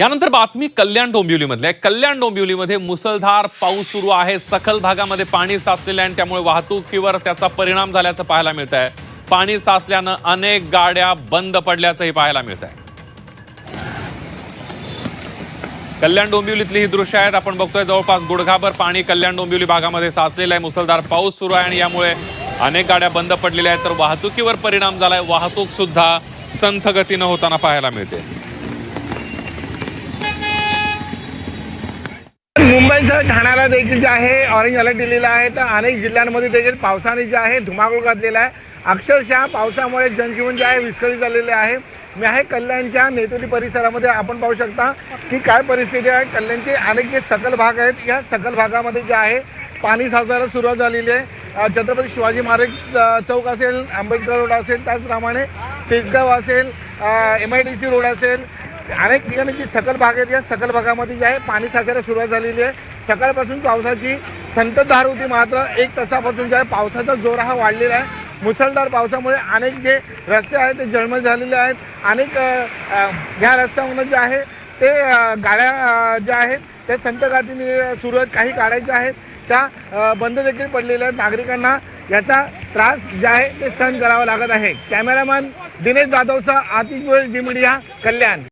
यानंतर बातमी कल्याण डोंबिवलीमधल्या कल्याण डोंबिवलीमध्ये मुसळधार पाऊस सुरू आहे। सखल भागामध्ये पाणी साचलेले आहे आणि त्यामुळे वाहतुकीवर त्याचा परिणाम झाल्याचं पाहायला मिळत आहे। पाणी साचल्यानं अनेक गाड्या बंद पडल्याचंही पाहायला मिळत आहे। कल्याण डोंबिवलीतली ही दृश्य आहेत आपण बघतोय। जवळपास गुडघाभर पाणी कल्याण डोंबिवली भागामध्ये साचलेलं आहे। मुसळधार पाऊस सुरू आहे आणि यामुळे अनेक गाड्या बंद पडलेल्या आहेत, तर वाहतुकीवर परिणाम झालाय। वाहतूक सुद्धा संथ गतीनं होताना पाहायला मिळते। मुंबईसह ठाण्याला देखील जे आहे ऑरेंज अलर्ट दिलेला आहे, तर अनेक जिल्ह्यांमध्ये देखील पावसाने जे आहे धुमाकूळ घातलेला आहे। अक्षरशः पावसामुळे जनजीवन जे आहे विस्कळीत झालेले आहे। मी आहे कल्याणच्या नेतोली परिसरामध्ये, आपण पाहू शकता की काय परिस्थिती आहे। कल्याणचे अनेक जे सखल भाग आहेत, या सखल भागामध्ये जे आहे पाणी साचायला सुरुवात झालेली आहे। छत्रपती शिवाजी महाराज चौक असेल, आंबेडकर रोड असेल, त्याचप्रमाणे तेजगाव असेल, MIDC रोड असेल, अनेक ठिकाणी जी सखल भाग आहेत, या सखल भागामध्ये जे आहे पाणी साचायला सुरुवात झालेली आहे। सकाळपासून पावसाची संततधार होती, मात्र एक तासापासून जे आहे पावसाचा जोर हा वाढलेला आहे। मुसळधार पावसामुळे अनेक जे रस्ते आहेत ते जळमळ झालेले आहेत। अनेक ह्या रस्त्यावरून जे आहे ते गाड्या ज्या आहेत ते संथ गतीने सुरू आहेत। काही गाड्या ज्या आहेत त्या बंद देखील पडलेल्या आहेत। नागरिकांना याचा त्रास जे आहे ते सहन करावा लागत आहे। कॅमेरामॅन दिनेश जाधवसह आतिश गोयल, जी मीडिया, कल्याण।